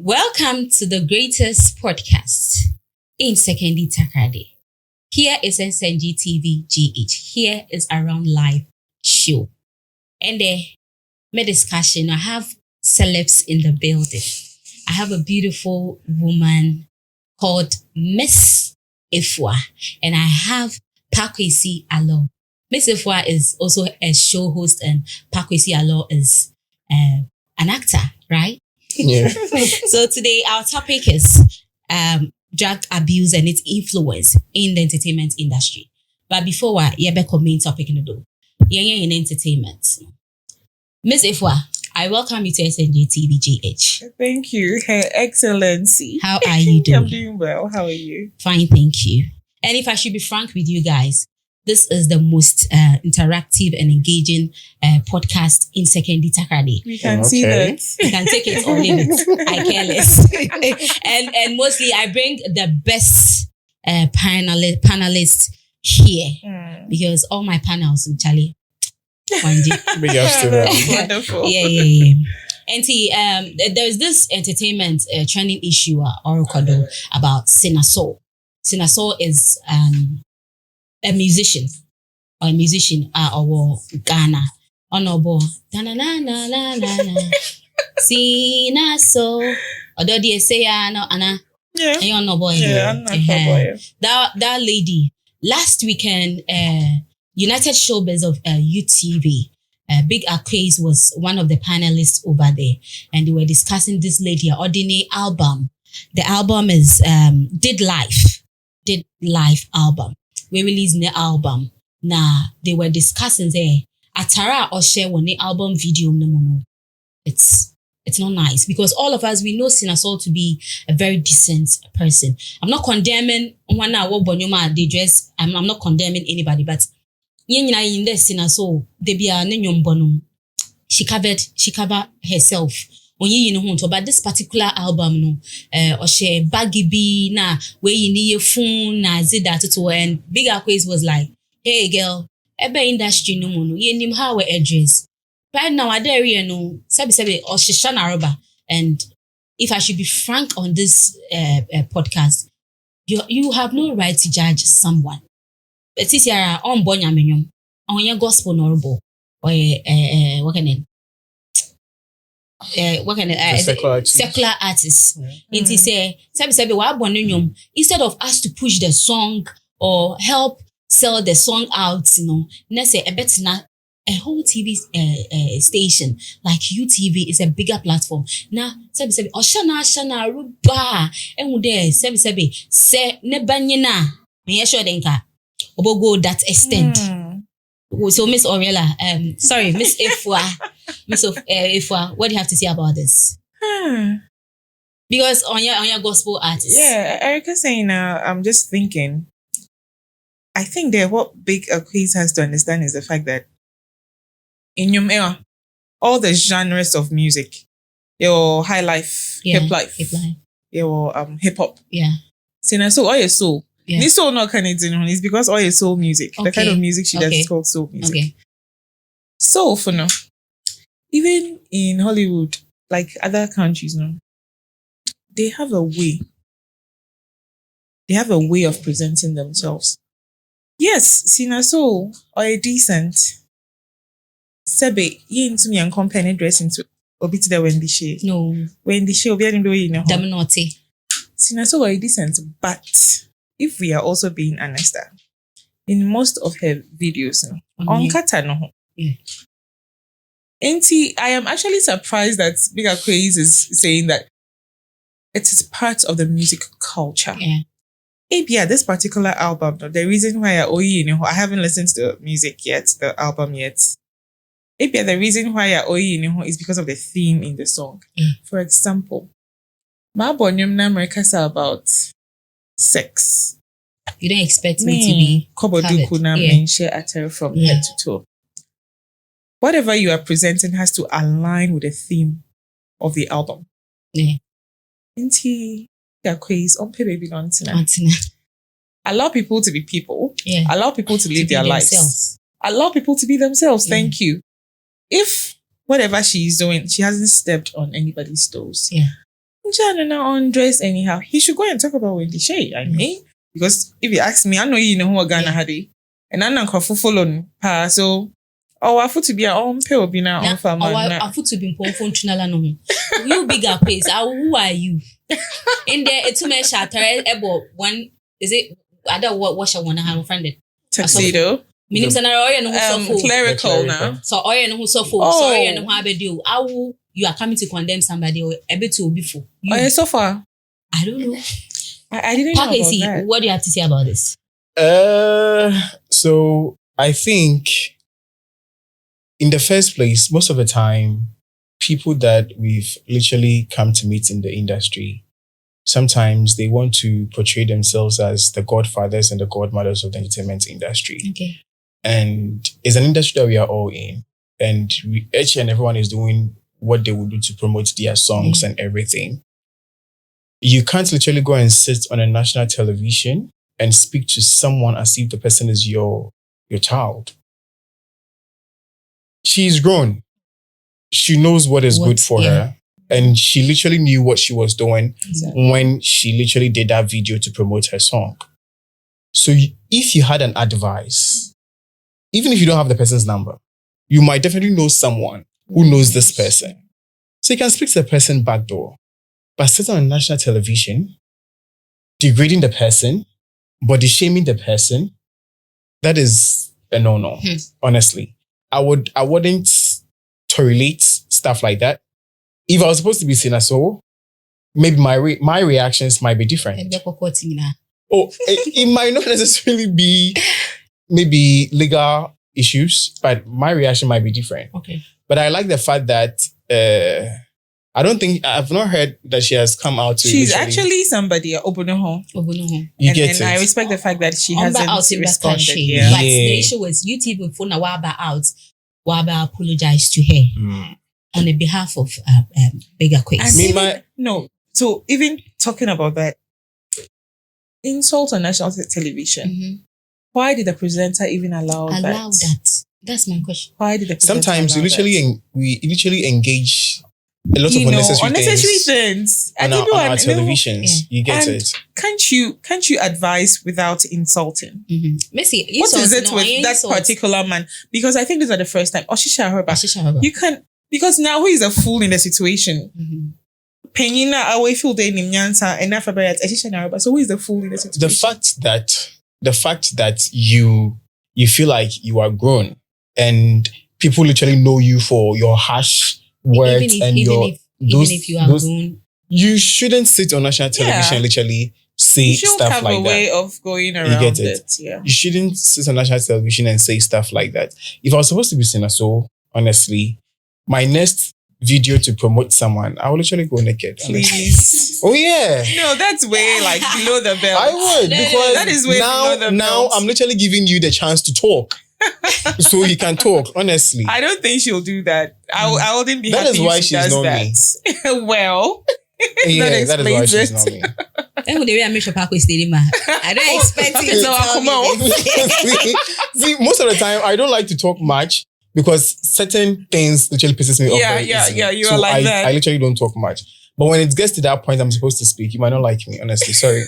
Welcome to the greatest podcast in Sekendi Takoradi. Here is SNG TV GH. Here is Around Life show. And my discussion, I have celebs in the building. I have a beautiful woman called Miss Efua, and I have Pakwesi Alo. Miss Efua is also a show host, and Pakwesi Alo is an actor, right? Yeah. So today our topic is drug abuse and its influence in the entertainment industry. But before we main topic in the do, in entertainment. Miss Efua, I welcome you to SNG TV GH. Thank you, Her Excellency. How are you doing? I'm doing well. How are you? Fine, thank you. And if I should be frank with you guys, this is the most interactive and engaging podcast in Sekendi Takoradi. We can see that. You can take it or leave it. I care less. and mostly I bring the best panelists here because all my panels in Charlie. Big ups to them. Wonderful. Yeah. And there's this entertainment trending issue Orokodo about Sinaso. Sinaso is a musician or Ghana. Honorable. Sinaso. Although they say Anna. Yeah. You know boy. Yeah, I'm not boy. That lady last weekend United Showbiz of UTV. Big Akways was one of the panelists over there, and they were discussing this lady ordinary album. The album is Did Life album. We released the album. Now they were discussing there. Atara or share one the album video no. It's not nice because all of us we know Sinaso to be a very decent person. I'm not condemning one hour they dress. I'm not condemning anybody, but in this Sinaso they be a she covered herself. But this particular album no or she baggy be na where you need your phone na zida to and Big Akways was like, hey girl, ebe industry no mono ye nim how we address right now I dare you know sabi or shishana roba. And if I should be frank on this podcast, you have no right to judge someone. But this year on bonya menyum on your gospel norbo or secular artists. It is sabi wa bonnyum instead of us to push the song or help sell the song out, let's say a whole TV station like UTV is a bigger platform. Now, sabi Oshana ruba emude sabi se ne banyina me sure denka obogo that extent. So Miss Oriela, sorry, Miss Efua, Efua, what do you have to say about this? Because on your gospel artist. Yeah, Erica saying I'm just thinking. I think that what Big Akways has to understand is the fact that in your all the genres of music, your high life, hip life, your hip hop, Sinaso all your soul. Yeah. This soul not Canadian, it's because all your soul music. Okay. The kind of music she does is called soul music. Okay. So for now, even in Hollywood, like other countries, they have a way. They have a way of presenting themselves. Yes, Sinaso or a decent. Sebe, you into me and company dressing to obit the Wendy Shea. No. Wendy Shea will be Damn naughty. Sinaso or a decent, but if we are also being honest, in most of her videos, on Kata no. I am actually surprised that Big Akways is saying that it is part of the music culture. Yeah, this particular album, the reason why I haven't listened to the music yet, the album yet. The reason why is because of the theme in the song. For example, Ma Bonyum na Amerikasa about sex. You don't expect me to be Koboduku na mention attire from head to toe. Whatever you are presenting has to align with the theme of the album. Inti Akways on baby allow people to be people. Allow people to live their lives. Allow people to be themselves. Thank you. If whatever she is doing, she hasn't stepped on anybody's toes. Janana undress anyhow. He should go and talk about Wendy Shay. I mean, because if you ask me, I know you know who Ghana had it, and I'm not follow pa. So, I foot to be our own pill, be now on farm. I foot to be functional no. You bigger place. Who are you? In there, it's too much shatter. One is it? I don't what I want to have offended. Tuxedo. Meaning, clerical now. So, oil no so full. Sorry, and how do you are coming to condemn somebody or a bit too before. So far, I don't know. I didn't know about that. What do you have to say about this? So I think in the first place, most of the time, people that we've literally come to meet in the industry, sometimes they want to portray themselves as the godfathers and the godmothers of the entertainment industry. Okay. And it's an industry that we are all in. And each and everyone is doing what they would do to promote their songs and everything. You can't literally go and sit on a national television and speak to someone as if the person is your child. She's grown. She knows what is good for her. And she literally knew what she was doing when she literally did that video to promote her song. So if you had an advice, even if you don't have the person's number, you might definitely know someone who knows this person. So you can speak to the person back door. But sitting on national television, degrading the person, body shaming the person, that is a no-no, honestly. I wouldn't tolerate stuff like that. If I was supposed to be seen as so, maybe my reactions might be different. It might not necessarily be maybe legal issues, but my reaction might be different. Okay. But I like the fact that I've not heard that she has come out to. She's actually somebody Obunoho. You get it. I respect the fact that she hasn't responded. But the issue was YouTube phone Waba apologized to her on the behalf of Bigger Quiz. So even talking about that insult on national television, why did the presenter even allow that? That's my question. Why did the presenter sometimes we literally engage a lot of unnecessary things on our televisions. You get it. Can't you advise without insulting? Missy, what is it with that particular man? Because I think this is the first time. Oshisha Herba. You can, because now who is a fool in the situation? Penina away full day in Nyansa and Nafabayat Oshisha Herba. So who is the fool in the situation? The fact that you feel like you are grown and people literally know you for your harsh words even if you are grown, you shouldn't sit on national television and literally say stuff like that. You should have a way of going around it. Yeah. You shouldn't sit on national television and say stuff like that. If I was supposed to be seen as so, honestly, my next video to promote someone, I will literally go naked. Please. Oh yeah. No, that's way like below the belt. I would, because that is way below the belt. Now I'm literally giving you the chance to talk. So he can talk, honestly. I don't think she'll do that. I wouldn't be happy. That is why she's not me. Well, that is why she's not me. I don't expect it. So come on. See, most of the time I don't like to talk much because certain things literally pisses me off. Yeah. You are like that. I literally don't talk much. But when it gets to that point, I'm supposed to speak. You might not like me, honestly. Sorry.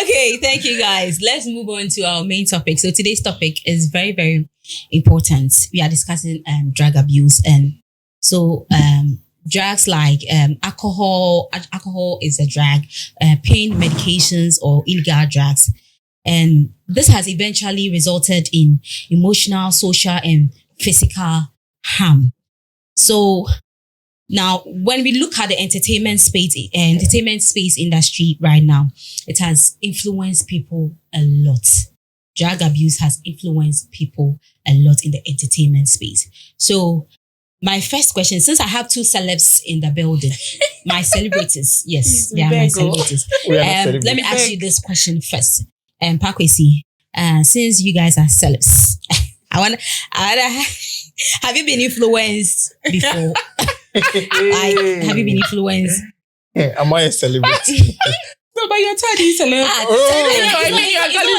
Okay, thank you guys. Let's move on to our main topic. So today's topic is very, very important. We are discussing drug abuse, and so drugs like alcohol is a drug, pain medications or illegal drugs, and this has eventually resulted in emotional, social, and physical harm. So now, when we look at the entertainment space industry right now, it has influenced people a lot. Drug abuse has influenced people a lot in the entertainment space. So, my first question, since I have two celebs in the building, my celebrities, yes, they are my celebrities. Let me ask you this question first. Pakwesi, since you guys are celebs, have you been influenced before? Have you been influenced? Am I a celebrity? No, but you're Tadi celeb.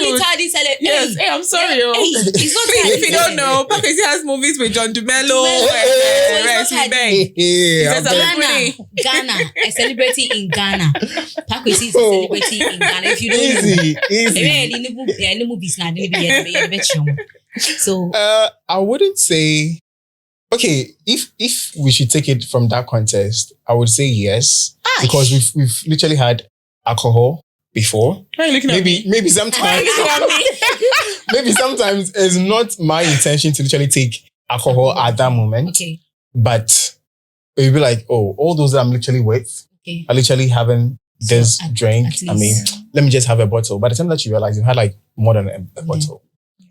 You're Tadi celeb. Yes, I'm I'm sorry, yo. It's not Please, that if you easy. don't know, Pakwesi has movies with John Dumelo Dumelo. and Rex It's not Bang. Yeah, It's I a bet. Ghana, a celebrity in Ghana. Pakwesi is a celebrity in Ghana. If you don't know. Easy. So I wouldn't say. Okay, if we should take it from that context, I would say yes, because we've literally had alcohol before. Why are you looking at me? Maybe sometimes maybe sometimes it's not my intention to literally take alcohol at that moment, okay, but it would be like, oh, all those that I'm literally with okay. are literally having this So drink. at I mean, least. let me just have a bottle. By the time that you realize you had like more than a bottle.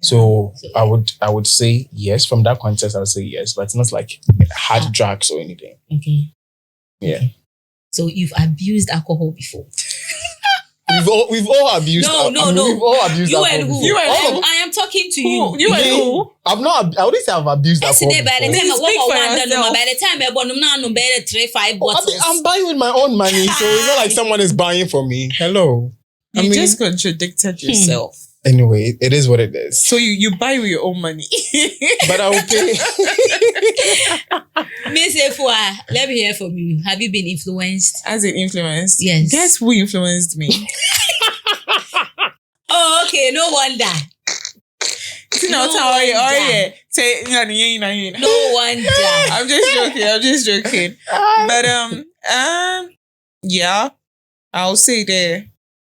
So I would say yes. From that context, I would say yes, but it's not like hard drugs or anything. Okay. Yeah. Okay. So you've abused alcohol before. We've all abused. No. We've all abused You alcohol and who? before. You and All who? of- I am talking to Who? you. You and who? I've not. I wouldn't say I've abused alcohol. Yesterday, by the before. time I Speak for walk yourself. by the time I bought them now, no better 3-5 bottles. I'm buying with my own money, so it's not like someone is buying for me. Hello. You just contradicted yourself. Anyway, it is what it is. So you buy with your own money. But I will pay. Miss Efua, let me hear from you. Have you been influenced? As it influenced. Yes. Guess who influenced me? Oh, okay. No wonder. No wonder. Say No wonder. I'm just joking. But yeah, I'll say there.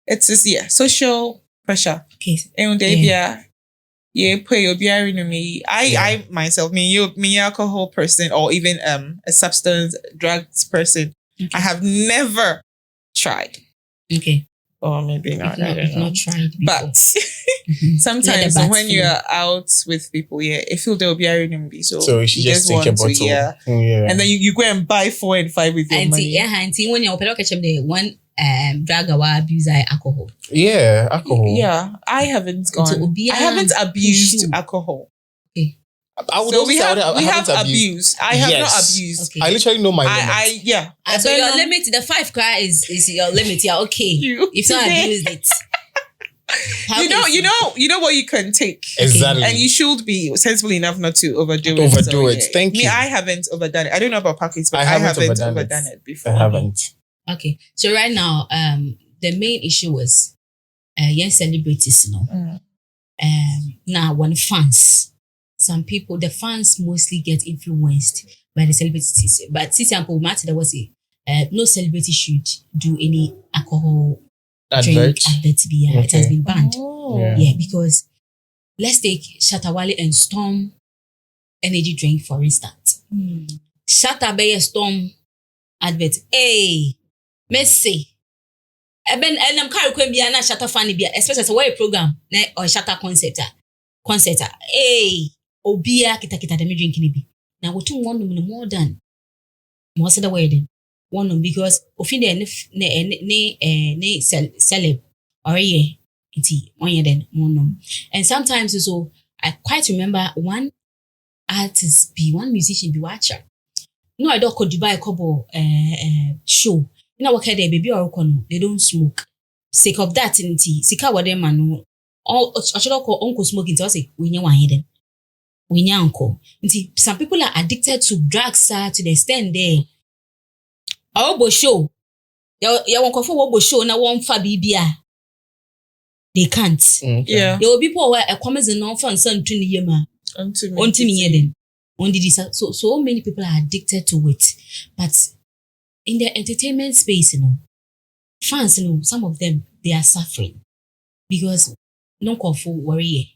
It's just social pressure. Okay. And I myself, me alcohol person or even a substance drugs person, Okay. I have never tried. Okay. Or maybe not. I don't You've know. not tried before. But Mhm. sometimes Let the when bats you're out with people, it feel they'll be hearing me. So You should just take a want bottle. to, yeah. And then you go and buy 4 and 5 with your Auntie, money. yeah, auntie, when you're catch them the one drug or abuse alcohol. Yeah, alcohol. Yeah, I haven't gone. So, Obia, I haven't abused issue. alcohol. I would So also we say have I haven't abused. abused. I have Yes. not abused. Okay. I literally know my limit. So your limit, the 5 cry is your limit. Yeah, okay. You- If not abused it. How You know, can you know what you can take. Exactly. And you should be sensible enough not to overdo it. Overdo it. Thank Me, you. I haven't overdone it. I don't know about packets, but I I haven't haven't overdone overdone it. it before. I haven't. Okay. So right now, the main issue was young celebrities, you know. Now when fans, some people, the fans mostly get influenced by the celebrities. But for example, there was no celebrity should do any alcohol drink Advert. advert. Yeah, it has Okay. been banned. Oh. Yeah. Because let's take Shatawale and Storm energy drink for instance. Shatta Bay Storm advert. Hey, Messi. Eben I'm carry kwen bia na Shatta fan bia, especially say why program na or Shatta concert. Hey, obia kita dem drink ni bi. Na go tun one no more than more say the wedding. One because ofinde ne celeb or yeah. And sometimes so I quite remember one artist one musician be watcher. No, I don't go Dubai couple show. You know what kind of baby or they don't smoke. Sake of that in tea. Sika what them man all I should call uncle smoking to say we know one hidden. We know uncle. Some people are addicted to drugs to the extent there. Our show. Ya won't go for what show na one fa bibia. They can't. Okay. Yeah. There will be people who are comments and non fun son to Yema. Unto me then. So many people are addicted to it. But in the entertainment space, you know, fans, you know, some of them they are suffering because no for worry.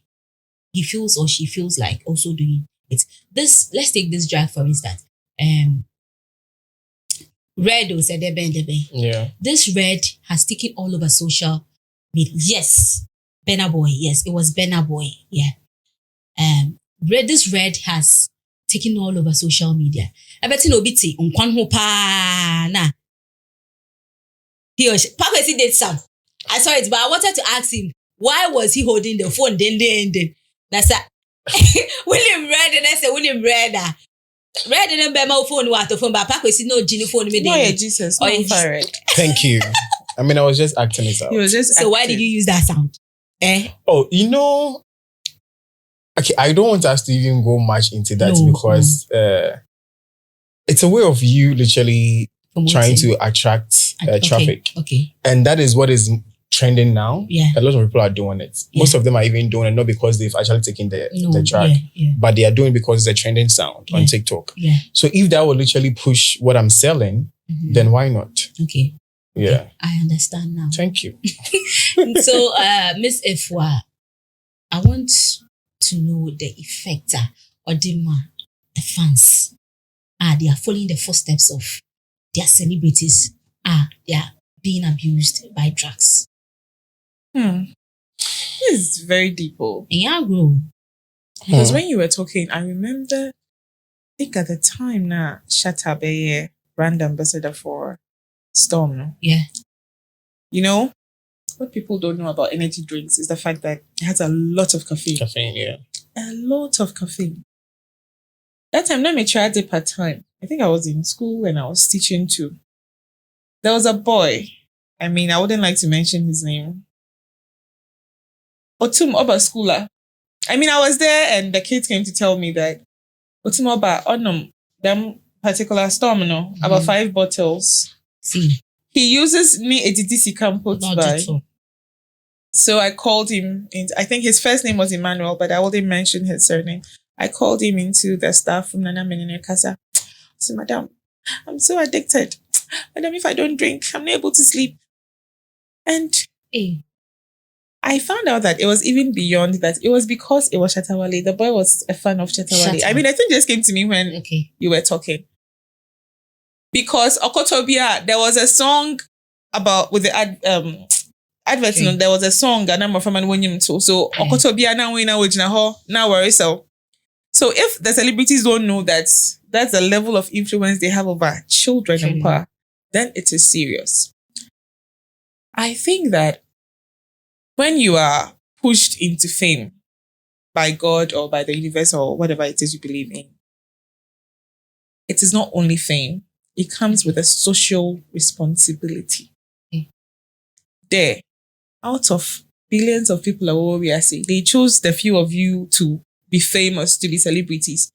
He feels or she feels like also doing it. Let's take this drag for instance. Red or said Yeah. this red has taken all over social media. Yes, Benna Boy. Yes, it was Benna Boy. Yeah. This red has taken all over social media. I bet you know biti unkwan ho pa na. He or she, Pakwesi did some. I saw it, but I wanted to ask him why was he holding the phone? Then. That's that. William Red and I said William Red. Red and then my phone water phone, but Pakwesi no Gini phone me. Why Jesus? Oh, No, yeah, fire. Thank you. I mean, I was just acting it out. He was just So why did you use that sound? Oh, you know, Okay, I don't want us to even go much into that No, because it's a way of you literally Promoting. trying to attract traffic. Okay. And that is what is trending now. Yeah. A lot of people are doing it. Yeah. Most of them are even doing it not because they've actually taken the track, Yeah. but they are doing it because it's a trending sound on TikTok. Yeah. So if that will literally push what I'm selling, then why not? Okay. Yeah. I understand now. Thank you. So, Miss Efua, I want to know the effect or the fans. They are following the footsteps of their celebrities. They are being abused by drugs. This is very deep. Yeah, bro. Because when you were talking, I remember, I think at the time now, Shatta Beye, brand ambassador for Storm. No? Yeah. You know, what people don't know about energy drinks is the fact that it has a lot of caffeine. Caffeine, yeah. A lot of caffeine. That time, let me try it part-time. I think I was in school and I was teaching too. There was a boy. I mean, I wouldn't like to mention his name. Otum Oba Schooler. I mean, I was there and the kids came to tell me that Otum Oba, them particular Storm, about 5 bottles. See. He uses me a DDC campus by. So I called him. I think his first name was Emmanuel, but I wouldn't mention his surname. I called him into the staff from Nana Menene Casa. I said, Madam, I'm so addicted. Madam, if I don't drink, I'm not able to sleep. And I found out that it was even beyond that. It was because it was Shatta Wale. The boy was a fan of Shatta Wale. I mean, I think it just came to me when you were talking. Because Okotobia, there was a song about with the advertisement. There was a song and I'm from Anwonyum too. So Okotobia now we know now worry so. So if the celebrities don't know that that's the level of influence they have over children and power, then it is serious. I think that when you are pushed into fame by God or by the universe or whatever it is you believe in, it is not only fame, it comes with a social responsibility. There, out of billions of people, they chose the few of you to be famous, to be celebrities.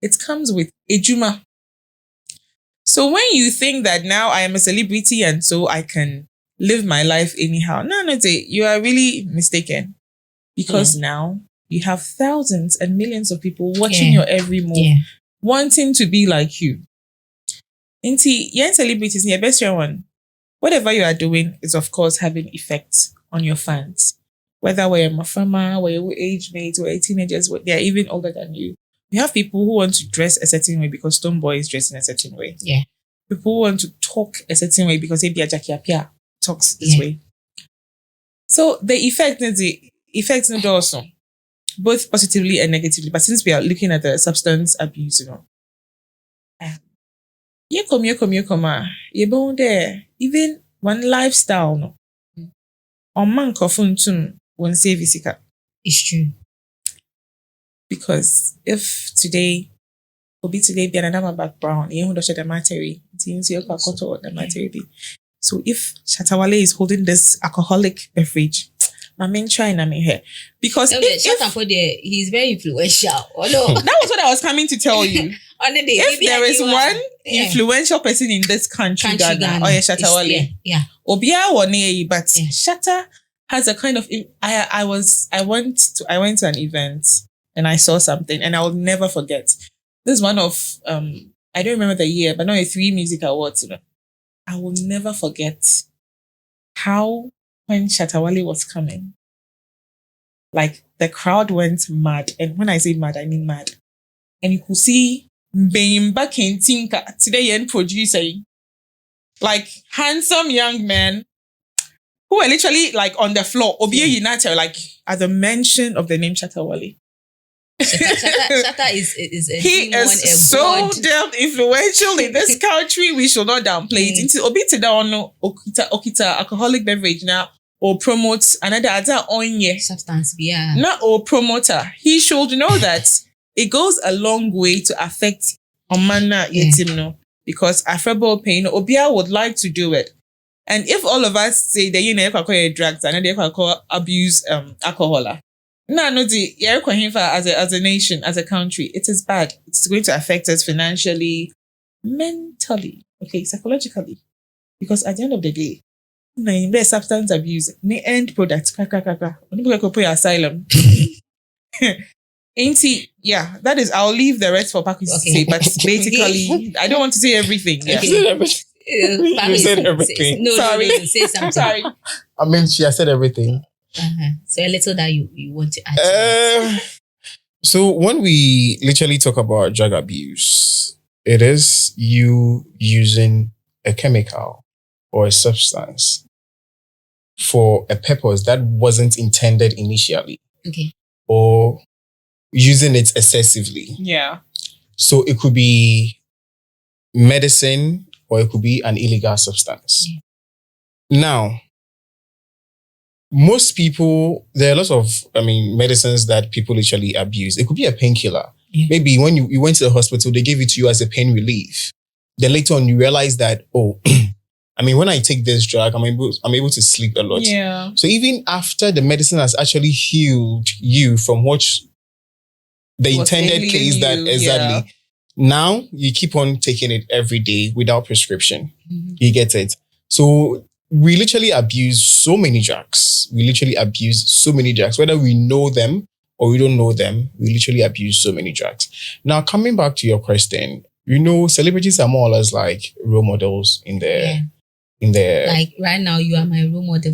It comes with ejuma. So when you think that now I am a celebrity and so I can live my life anyhow, no, you are really mistaken. Because now you have thousands and millions of people watching your every move, wanting to be like you. Inti, young celebrities, your best one. Whatever you are doing is, of course, having effect on your fans. Whether we're a farmer, we're age mates, we're teenagers, they're even older than you. You have people who want to dress a certain way because Stonebwoy is dressed in a certain way. Yeah. People who want to talk a certain way because Ebia Jackie Apia talks this way. So the effect is also both positively and negatively. But since we are looking at the substance abuse, even one lifestyle, or man kofun won't save isika. It's true. Because if today be another background, the matter. So if Shatta Wale is holding this alcoholic beverage, my main trying here. Because he's very influential. Oh, no. That was what I was coming to tell you. If there is one influential person in this country, Ghana, or Shatta Wale. Obia one, but Shatta has a kind of I went to an event and I saw something and I will never forget. This is one of I don't remember the year, but now 3 music awards. I will never forget how when Shatta Wale was coming, like the crowd went mad. And when I say mad, I mean mad. And you could see Bemba Kentinka today and producer, like handsome young men who were literally like on the floor. Obia United, like at the mention of the name Shatta Wale. Shatta is he is so damn influential in this country. We should not downplay it. Into Obita down okita alcoholic beverage now or promote another onye substance. Yeah. Not or promoter. He should know that it goes a long way to affect Omana Yetimno because Afrebo pain Obia would like to do it. And if all of us say that you never call drugs and they call abuse alcohol, as a nation, as a country, it is bad. It's going to affect us financially, mentally, okay, psychologically. Because at the end of the day, there's substance abuse, the end product, asylum. Yeah, that is, I'll leave the rest for Paku to say, but basically, I don't want to say everything. Yeah. You said everything. Sorry. Say something. Sorry. I mean, she has said everything. So a little that you want to add. So when we literally talk about drug abuse, it is you using a chemical or a substance for a purpose that wasn't intended initially. Okay. Or using it excessively. Yeah. So it could be medicine or it could be an illegal substance. Yeah. Now, most people, there are lots of, medicines that people literally abuse. It could be a painkiller. Yeah. Maybe when you went to the hospital, they gave it to you as a pain relief. Then later on, you realize that, when I take this drug, I'm able to sleep a lot. Yeah. So even after the medicine has actually healed you from what the intended case that exactly, now you keep on taking it every day without prescription. Mm-hmm. You get it? So we literally abuse so many drugs. Whether we know them or we don't know them, we literally abuse so many drugs. Now, coming back to your question, celebrities are more or less like role models in their like right now, you are my role model.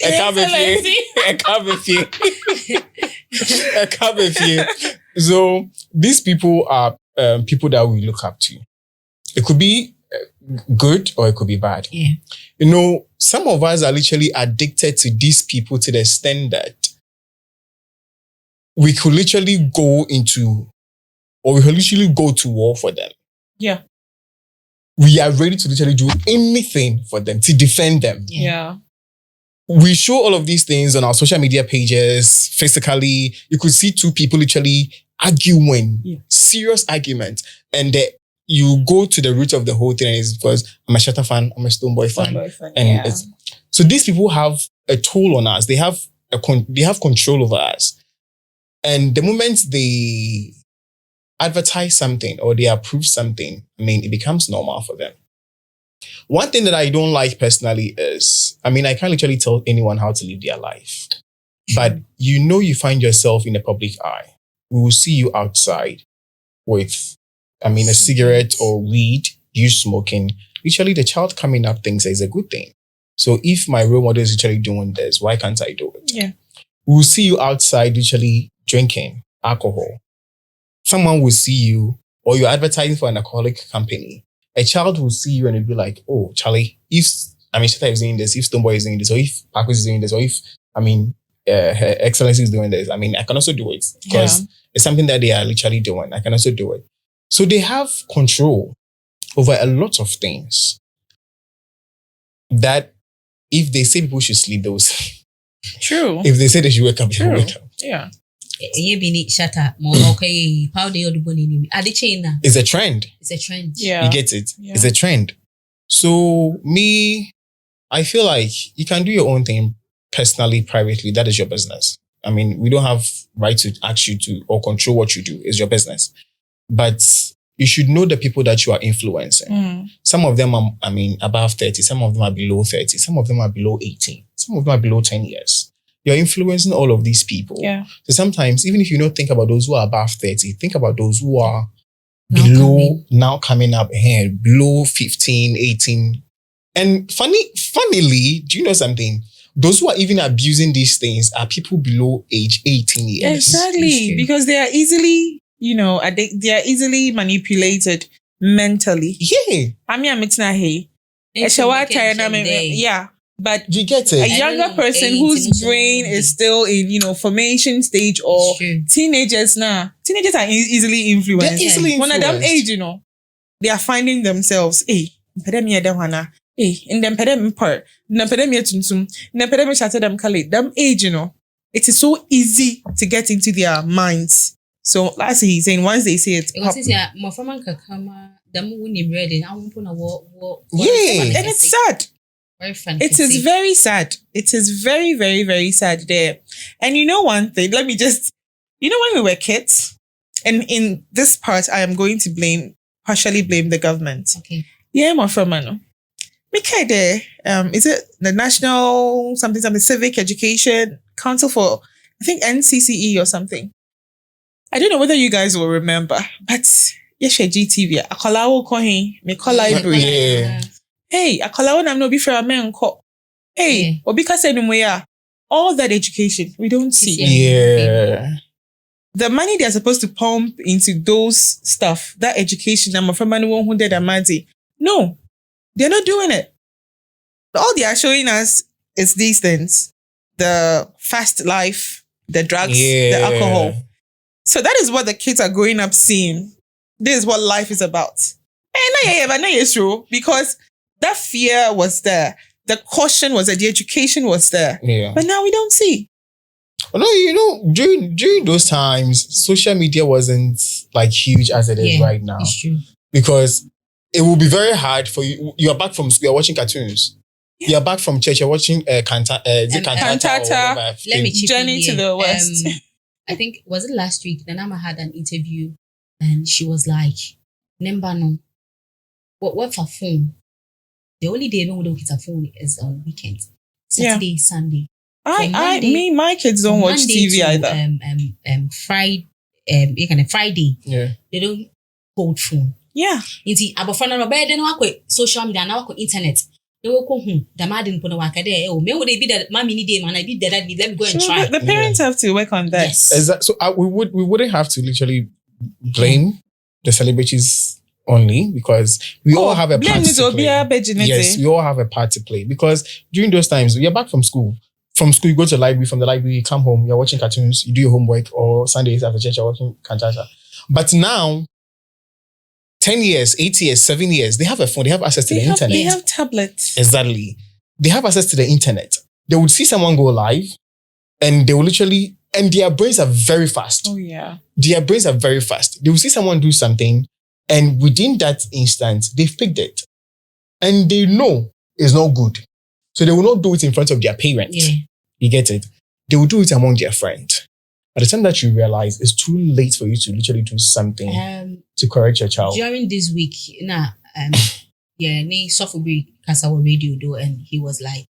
I can't with you. So these people are people that we look up to. It could be good or it could be bad. Yeah. Some of us are literally addicted to these people to the extent that we could literally go to war for them. Yeah. We are ready to literally do anything for them, to defend them. Yeah. We show all of these things on our social media pages, physically. You could see two people literally arguing, serious argument. And you go to the root of the whole thing, and it's because I'm a Shatta fan, I'm a Stonebwoy fan. So these people have a toll on us. They have control over us. And the moment they advertise something or they approve something, it becomes normal for them. One thing that I don't like personally is, I can't literally tell anyone how to live their life. But you find yourself in the public eye. We will see you outside with, a cigarette or weed, you smoking. Literally, the child coming up thinks it's a good thing. So if my role model is literally doing this, why can't I do it? Yeah. We will see you outside literally drinking alcohol. Someone will see you, or you're advertising for an alcoholic company. A child will see you and it'll be like, oh, Charlie, if Shatta is doing this, if Stonebwoy is doing this, or if Paku is doing this, or if Her Excellency is doing this, I can also do it because it's something that they are literally doing. I can also do it. So they have control over a lot of things that if they say people should sleep, they will sleep. True. If they say they should wake up, they will wake up. Yeah. It's a trend. Yeah. You get it? Yeah. It's a trend. So I feel like you can do your own thing personally, privately. That is your business. We don't have right to ask you to or control what you do. It's your business. But you should know the people that you are influencing. Some of them are, above 30. Some of them are below 30. Some of them are below 18. Some of them are below 10 years. You're influencing all of these people. Yeah. So sometimes, even if you don't think about those who are above 30, think about those who are now coming up here, below 15, 18. And funnily, do you know something? Those who are even abusing these things are people below age 18 years. Exactly. Because they are easily, they are easily manipulated mentally. Yeah. Yeah. But you get it. A younger person whose brain is still in, formation stage or teenagers now. Teenagers are easily influenced. They're easily influenced. When at that age, they are finding themselves, in them part, them age, it is so easy to get into their minds. So that's what he's saying. Once they say it, Yeah. And it's sad. Very fun. It is very sad. It is very, very, very sad there. And you know one thing, let me just, when we were kids, and in this part, I am going to partially blame the government. Okay. Yeah, my friend, man. Is it the National something Civic Education Council for, I think NCCE or something. I don't know whether you guys will remember, but yes, GTV. Akolawo kohin, me call library. Yeah. Hey, akolawo nam no be for a man ko. Hey, obika say no all that education we don't see. Yeah. The money they're supposed to pump into those stuff, that education, I'm from anyone who did a mazi. No, they're not doing it. All they are showing us is these things: the fast life, the drugs, the alcohol. So that is what the kids are growing up seeing. This is what life is about. Because that fear was there. The caution was there. The education was there. Yeah. But now we don't see. Well, no, during those times, social media wasn't like huge as it is right now. It's true. Because it will be very hard for you. You're back from school, you're watching cartoons. Yeah. You're back from church, you're watching Cantata. Let me chip Journey to the West. I think, was it last week? Nanama had an interview and she was like, Nembano, what for phone? The only day when we don't get a phone is on weekends. Saturday, Sunday. My kids don't watch TV either. Friday. Yeah. They don't hold phone. Yeah. Inti abofana no be no akọ social media na akọ internet. They will go the madin put waka there. Oh, maybe they be that mommy need them and I be that let me go and try. The parents have to work on that. Yes. Exactly. So we wouldn't have to literally blame the celebrities only because we all have a part to play. Yes, we all have a part to play because during those times we are back from school. From school, you go to the library. From the library, you come home. You're watching cartoons. You do your homework. Or Sundays after church, you're watching Cantata. But now, 10 years, 8 years, 7 years, they have a phone. They have access to the internet. They have tablets. Exactly. They have access to the internet. They would see someone go live and they will literally, and their brains are very fast. Oh, yeah. Their brains are very fast. They will see someone do something and within that instant, they've picked it. And they know it's not good. So they will not do it in front of their parents. Yeah. You get it? They will do it among their friends. By the time that you realize it's too late for you to literally do something to correct your child. During this week, me Sophobri Kasawa radio though, and he was like,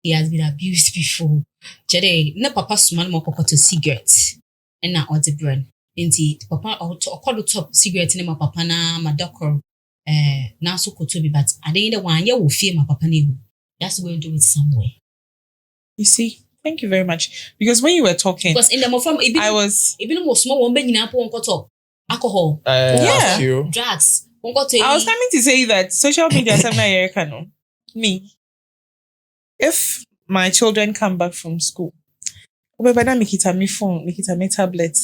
he has been abused before. Jade, na papa suman mo kokoto cigarettes and na order brand. Inti papa or top cigarette in my papa na madokor na so kotobi, but I didn't the one will fear my papa nehu. That's going to do it somewhere. You see, thank you very much. Because when you were talking, because in the from I was even more small one in alcohol, drugs. I was coming to say that social media is me. If my children come back from school, me phone, me tablet.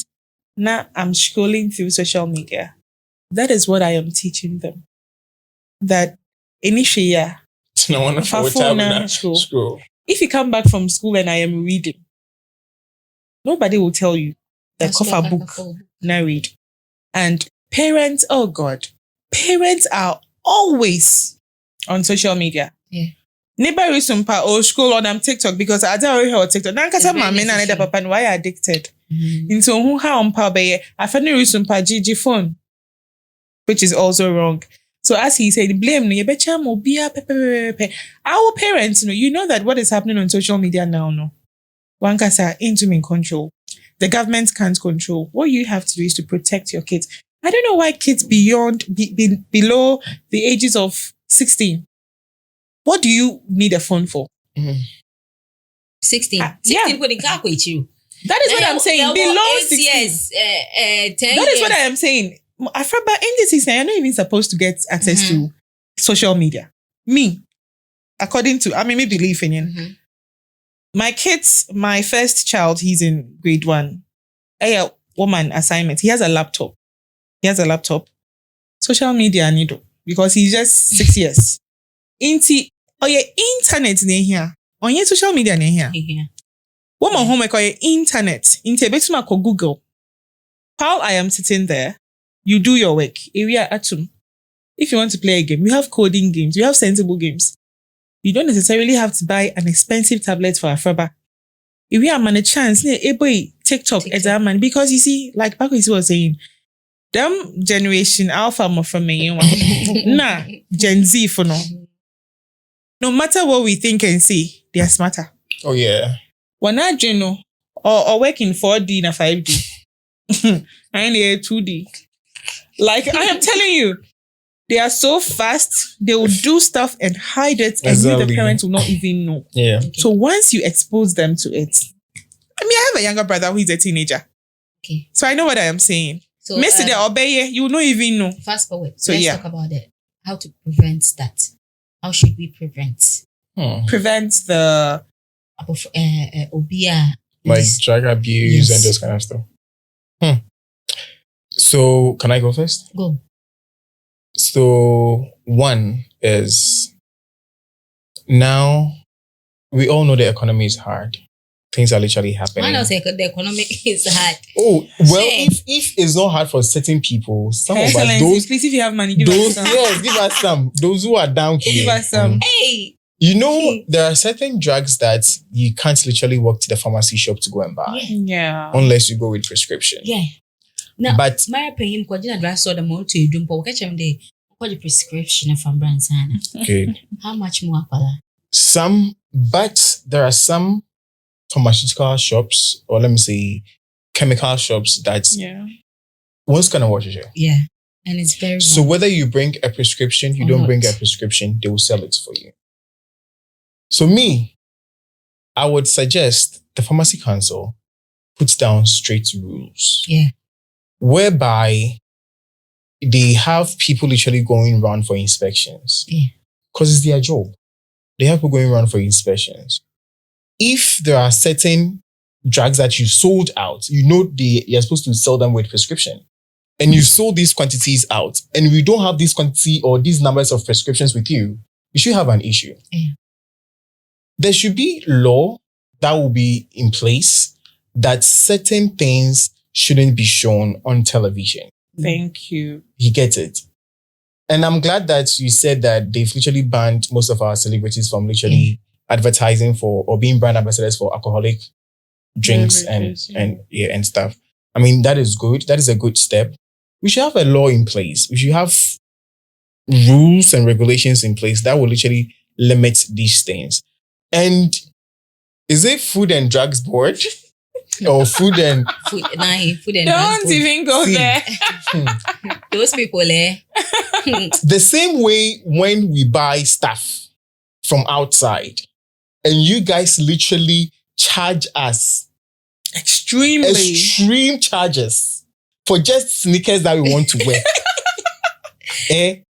Now I'm scrolling through social media. That is what I am teaching them. That initially, scroll. If you come back from school and I am reading, nobody will tell you that cover book, now read. And parents, oh God, parents are always on social media. Yeah. Neighbor sumpa or scroll on TikTok because I don't know how TikTok. Nankasa mama na papa and why addicted. Into who how be I find sumpa GG phone, which is also wrong. So as he said, blame no, our parents, you know that what is happening on social media now, no. Wankasa intimate control. The government can't control. What you have to do is to protect your kids. I don't know why kids below the ages of 16. What do you need a phone for? 16. 16 yeah. That is what I'm saying. Below 16 years, 10 That is what I am saying. Afraba in this season, you're not even supposed to get access to social media. Me, according to, me believe in my kids, my first child, he's in grade 1. A woman assignment. He has a laptop. Social media needle because he's just 6 years. Internet ne here. On your social media ne here. Woman homework or internet. Betuma ko Google. While I am sitting there, you do your work. Area atum. If you want to play a game, we have coding games. We have sensible games. you don't necessarily have to buy an expensive tablet for Afraba. If you have a chance, TikTok exam, because you see, like Pakwisi was saying, them generation alpha more from me, nah, Gen Z for no. No matter what we think and see, they are smarter. Oh yeah. We're not general or working 4D and 5D. I need 2D. Like I am telling you, they are so fast, they will do stuff and hide it, and you, the parents, will not even know. Yeah. Okay. So once you expose them to it, I mean, I have a younger brother who is a teenager. Okay. So I know what I am saying. So Miss it, obey you will not even know. fast forward. So, Let's yeah. talk about it. How to prevent that. How should we prevent? Prevent the Obia. Like drug abuse Yes. and those kind of stuff. So can I go first? Go. So one is now we all know the economy is hard. Things are literally happening. Why not say the economy is hard? Oh, well, Shame. if it's not hard for certain people, some of us, Excellency, please, if you have money, give us some. yes, give us some. Those who are down here. Give us some. Hey. You know, there are certain drugs that you can't literally walk to the pharmacy shop to go and buy Yeah. unless you go with prescription. Yeah. Now, But my opinion, because you know, saw the more to you do, but catch them the prescription from Bransana. good. How much more for that? But there are some pharmaceutical shops, or let me say chemical shops, that one's gonna watch it. Yeah. And it's very So wrong. whether you bring a prescription, you Or don't not. bring a prescription, they will sell it for you. So me, I would suggest the Pharmacy Council puts down straight rules. Yeah. Whereby they have people literally going around for inspections. Yeah. Because it's their job. They have people going around for inspections. If there are certain drugs that you sold out, you know you're supposed to sell them with prescription. And you sold these quantities out, and we don't have this quantity or these numbers of prescriptions with you, you should have an issue. Yeah. There should be law that will be in place that certain things shouldn't be shown on television. Thank you. You get it? And I'm glad that you said that they've literally banned most of our celebrities from literally advertising for or being brand ambassadors for alcoholic drinks Beverages, and stuff. I mean, that is good. That is a good step. We should have a law in place. We should have rules and regulations in place that will literally limit these things. And is it Food and Drugs Board? Or food and Food and Don't transport. even go See. there. Those people, the same way when we buy stuff from outside and you guys literally charge us Extremely. extreme charges for just sneakers that we want to wear.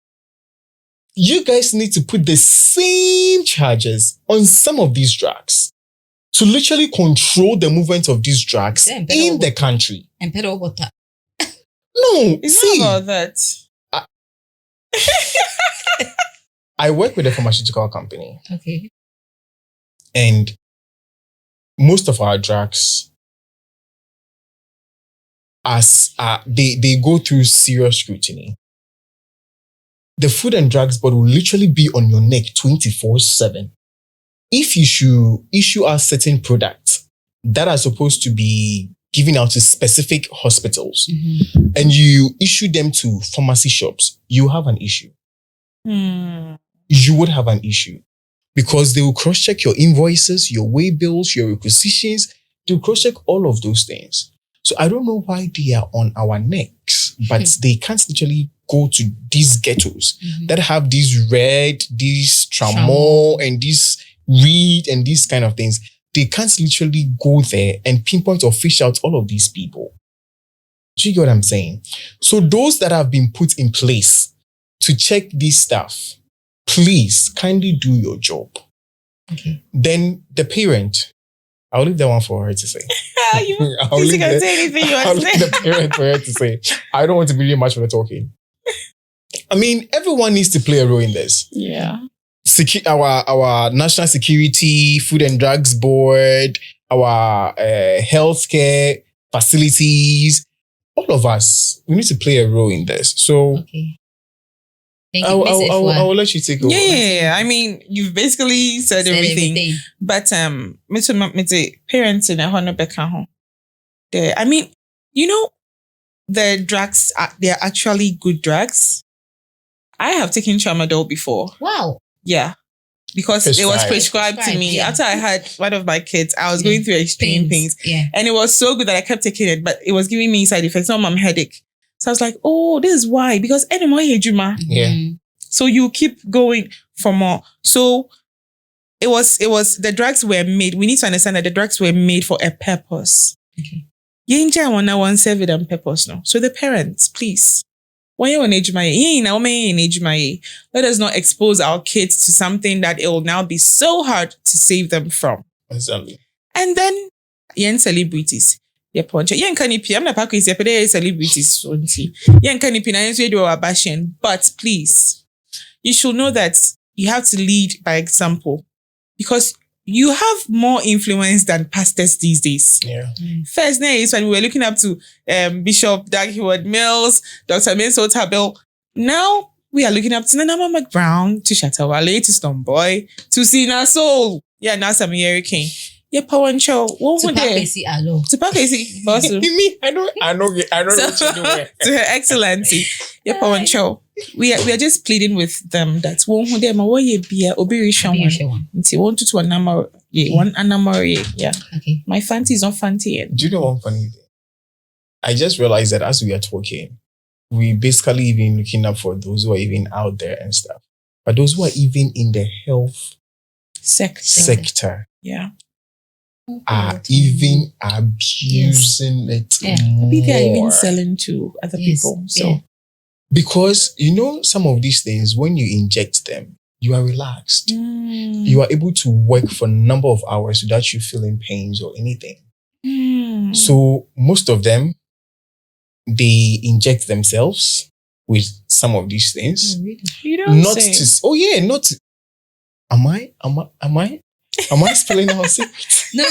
You guys need to put the same charges on some of these drugs to literally control the movement of these drugs Yeah, in the country. and pedal water. No, It's see, not about that. I work with a pharmaceutical company, Okay. and most of our drugs they go through serious scrutiny. The Food and Drugs Board will literally be on your neck 24/7. If you should issue out certain products that are supposed to be given out to specific hospitals Mm-hmm. and you issue them to pharmacy shops, you have an issue. You would have an issue because they will cross-check your invoices, your way bills, your requisitions. They will cross-check all of those things. So I don't know why they are on our necks, but they can't literally go to these ghettos that have these red, these tramol, and these read and these kind of things. They can't literally go there and pinpoint or fish out all of these people. Do you get what I'm saying? So those that have been put in place to check this stuff, please kindly do your job. Okay. Then the parent, I'll leave that one for her to say. You I'll leave can the- say anything you I'll want to leave say. the parent for her to say. I don't want to be really much for the talking. I mean, everyone needs to play a role in this. Yeah. Our National Security, Food and Drugs Board, our healthcare facilities, all of us, we need to play a role in this. So Okay. Thank I you, Miss will Efua. let you take over. Yeah. I mean, you've basically said everything. But me parents in a honor home. I mean, the drugs they're actually good drugs. I have taken tramadol before. Wow. Yeah. Because it was prescribed to me. Yeah. After I had one of my kids, I was going through extreme pains. Yeah. And it was so good that I kept taking it, but it was giving me side effects, not my headache. So I was like, oh, this is why. Because anymore, Yeah. so you keep going for more. So it was the drugs were made. We need to understand that the drugs were made for a purpose. Okay. Yinja wana one serve it on purpose no. So the parents, please. When you're on age, let us not expose our kids to something that it will now be so hard to save them from. Exactly. And then, yen celebrities. Yen kanipi. I'm not packing celebrities. Yen kanipi na yensu yedu abashin. But please, you should know that you have to lead by example because you have more influence than pastors these days. Yeah. First day is when we were looking up to Bishop Dag Heward-Mills, Dr. Mensa Otabil. Now we are looking up to Nana McBrown, to Shatta Wale, to Stonebwoy, to Sina Soul. Yeah, now Sammy King. Yeah, Power and Show. What would they? To Pakesi, boss. I know what you're doing. To Her Excellency. Yeah, Power and Show. We are just pleading with them that one day my way be Obi Shawan. Until 1 to 1 number, one number, yeah. Okay. My fancy is not fancy. Do you know one funny thing? I just realized that as we are talking, we basically even looking up for those who are even out there and stuff. But those who are even in the health sector yeah, are even abusing it more. Maybe they are even selling to other people. So because some of these things, when you inject them, you are relaxed. You are able to work for a number of hours without you feeling pains or anything. So most of them, they inject themselves with some of these things. Oh, really? You don't Not say. to. Oh yeah, not. To, Am I spilling our secret? No.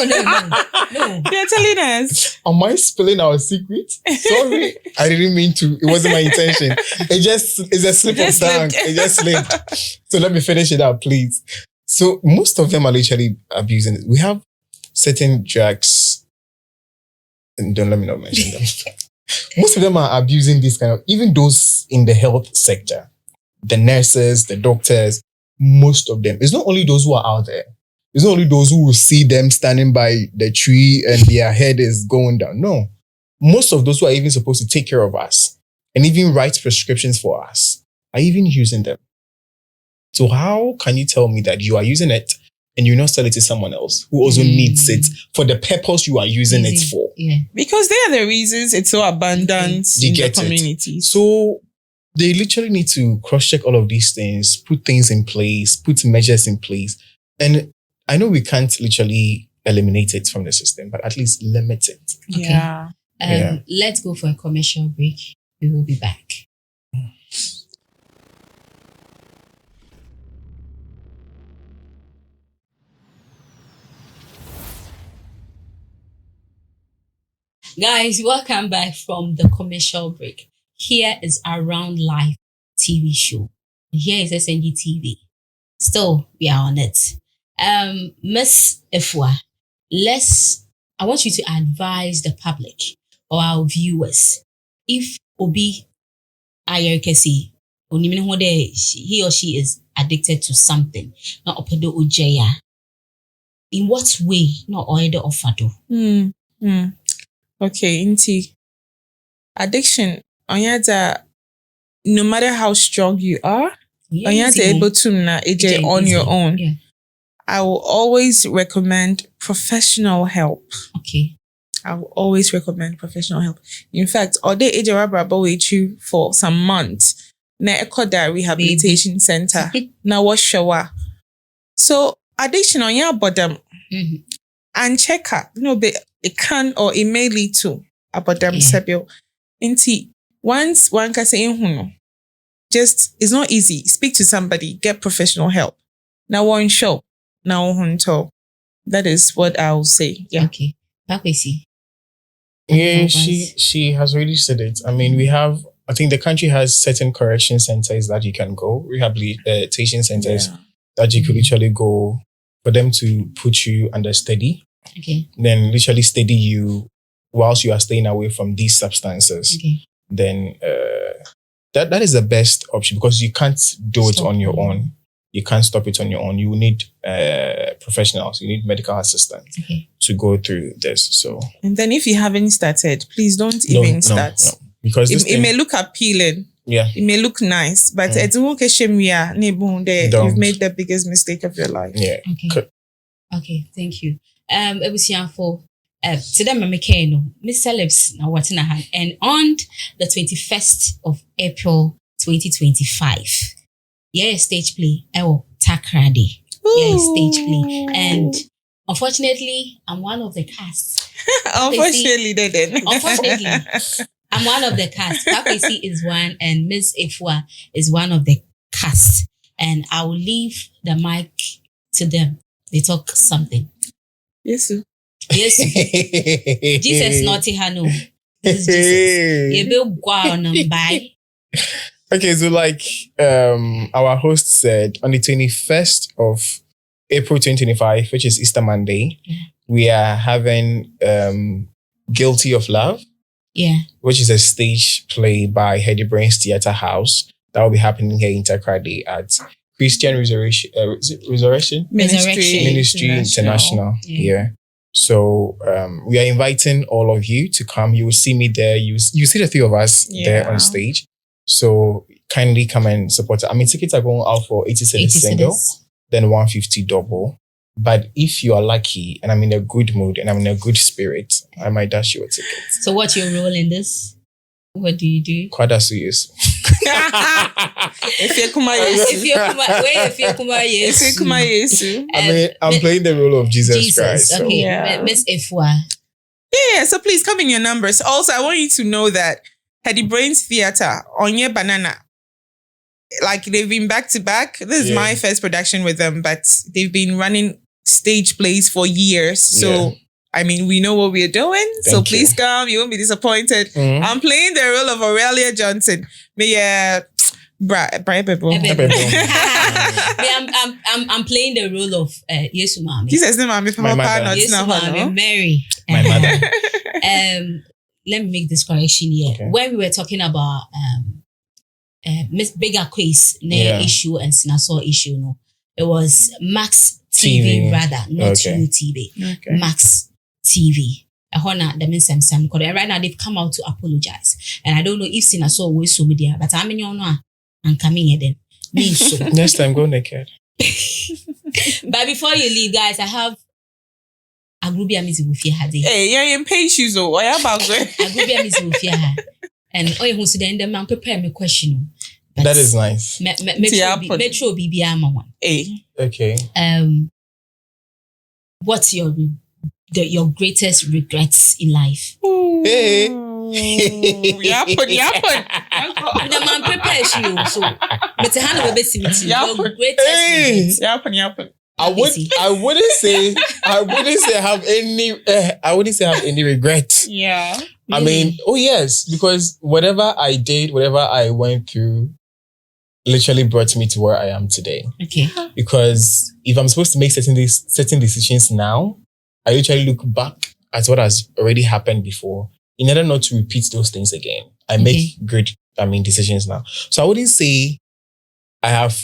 You're telling us. Am I spilling our secret? Sorry, I didn't mean to. It wasn't my intention. It's a slip of tongue. It just slipped. So let me finish it out, please. So most of them are literally abusing it. We have certain drugs, and don't let me not mention them. Most of them are abusing this kind of, even those in the health sector, the nurses, the doctors, most of them. It's not only those who are out there. It's not only those who will see them standing by the tree and their head is going down. No. Most of those who are even supposed to take care of us and even write prescriptions for us are even using them. So how can you tell me that you are using it and you not sell it to someone else who also needs it for the purpose you are using it for? Yeah. Because they are the reasons it's so abundant in the community. So they literally need to cross-check all of these things, put things in place, put measures in place. And I know we can't literally eliminate it from the system, but at least limit it. Yeah. Let's go for a commercial break. We will be back. Guys, welcome back from the commercial break. Here is Around Life TV show. Here is SNG TV. Still, we are on it. Miss Efua, I want you to advise the public or our viewers if Obi Ayerkesi, he or she is addicted to something, not opedo ujaya. In what way not oide ofado? Okay, inti addiction. No matter how strong you are, able to on your own. Yeah. I will always recommend professional help. Okay. I will always recommend professional help. In fact, all day Ejaraba with you for some months. Na Ekoda Rehabilitation Center. Na washawa. So addiction on your bottom and check out. It can or it may lead to a bottom sebio. Inti once one can say just it's not easy. Speak to somebody, get professional help. Now one show. Now hunto. That is what I'll say. Yeah. Okay. Pakwesi. Yeah, she has already said it. I mean, we have I think the country has certain correction centers that you can go, rehabilitation centers that you could literally go for them to put you under study. Okay. Then literally steady you whilst you are staying away from these substances. Okay. Then that is the best option because you can't do it on your own. You can't stop it on your own. You need professionals. You need medical assistants to go through this. So, and then if you haven't started, please don't even start. No. Because it may look appealing. Yeah. It may look nice, but you've made the biggest mistake of your life. Yeah. Okay. Thank you. It was for today, Miss Celebs now what's in her hand, and on the 21st of April 2025. Stage play. Takrady. Stage play. And unfortunately, I'm one of the cast. Unfortunately, I'm one of the cast. Takwesi is one, and Miss Ifwa is one of the cast. And I will leave the mic to them. They talk something. Yes. Jesus naughty Hano. This is Jesus. You will go on and buy. Okay, so like our host said, on the 21st of April 2025, which is Easter Monday, we are having Guilty of Love, which is a stage play by Heady Brains Theatre House that will be happening here in Takrady at Christian Resurrection Ministry International. Yeah. So we are inviting all of you to come. You will see me there. You see the three of us there on stage. So kindly come and support it. I mean, tickets are going out for 80 cedis single, then 150 double. But if you are lucky and I'm in a good mood and I'm in a good spirit, I might dash you a ticket. So what's your role in this? What do you do? Kwadasuyus. I mean, I'm playing the role of Jesus Christ. Okay, so. Miss Ifwa. Yeah, so please come in your numbers. Also, I want you to know that Heady Brains Theatre, Onye Banana, like they've been back to back. This is my first production with them, but they've been running stage plays for years. So, I mean, we know what we're doing. So please come. You won't be disappointed. Mm-hmm. I'm playing the role of Aurelia Johnson. I'm playing the role of Yesu Mami. Jesus name, my mother. Yesu Mami, Mary. My mother. Let me make this correction here. Okay. When we were talking about Miss Bigger Quiz issue and Sinasaw issue, no, it was Max TV rather, not UTV. Okay. Max TV. That means some right now they've come out to apologize, and I don't know if Sinasaw will so media, but I'm in your no, I'm coming here then. So. Next time, go naked. But before you leave, guys, I have. Agrubia Mizufia had it. Hey, you're in pay shoes, or why about Agrubia Mizufia? And who's then the man prepare me question. That is nice. Metro BBM one. Hey. Okay. What's your greatest regrets in life? Hey. The man prepares you, so Mr. Hannah will be your greatest regrets. I wouldn't say I wouldn't say I have any regret. Yeah. I mean, yes, because whatever I did, whatever I went through, literally brought me to where I am today. Okay. Because if I'm supposed to make certain decisions now, I literally look back at what has already happened before in order not to repeat those things again. I make great, decisions now. So I wouldn't say I have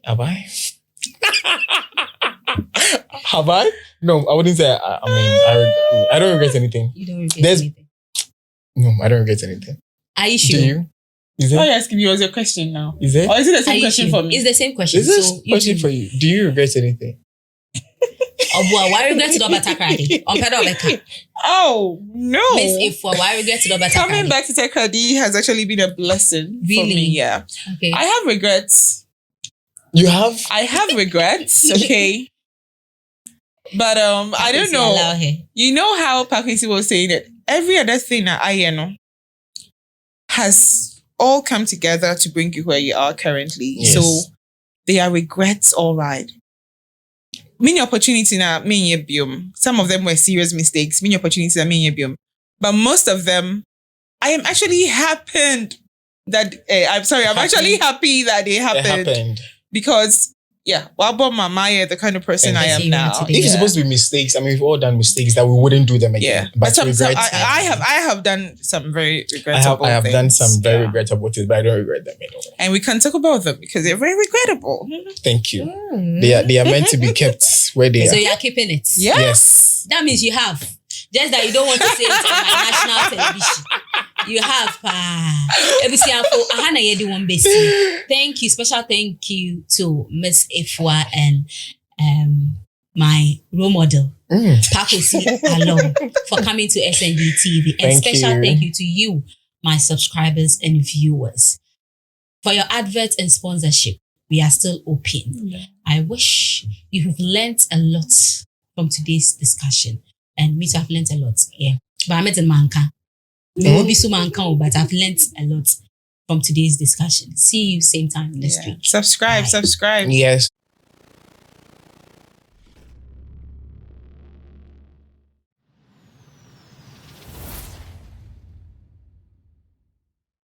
I? Have I? No, I wouldn't say. I don't regret anything. You don't regret anything? No, I don't regret anything. Are you sure? Do you? Is it? Oh, yes, give you your question now. Is it? Or is it the same question for me? It's the same question. Is this question for you? Do you regret anything? Oh boy, why regret it over Takrady? Oh no, Miss Ifwa, why regret it over Takrady? Coming back to Takrady has actually been a blessing for me. Yeah. Okay. I have regrets. You have? I have regrets. Okay. But I don't know. You know how Pakwesi was saying that every other thing that I know has all come together to bring you where you are currently. Yes. So they are regrets, all right. Many opportunities now, some of them were serious mistakes. Many opportunities are but most of them, I am actually happened that I'm sorry. I'm actually happy that they It happened. happened. Because Wabo Mama, the kind of person I am now. If it's supposed to be mistakes, I mean, we've all done mistakes that we wouldn't do them again. But some, regrets, I have done some very regrettable I have things. done some very regrettable things, but I don't regret them anymore. And we can talk about them because they're very regrettable. Thank you. They are meant to be kept where they are. So you are keeping it. Yeah. Yes. That means you have. Just that you don't want to say it on my national television. You have. Thank you. Special thank you to Miss Ifwa and my role model, Pakosi Along, for coming to SND TV. And thank you to you, my subscribers and viewers. For your adverts and sponsorship, we are still open. I wish you have learnt a lot from today's discussion. And me too, I've learnt a lot. Yeah. But I'm at a manka. But I've learnt a lot from today's discussion. See you same time next week. Subscribe. Yes.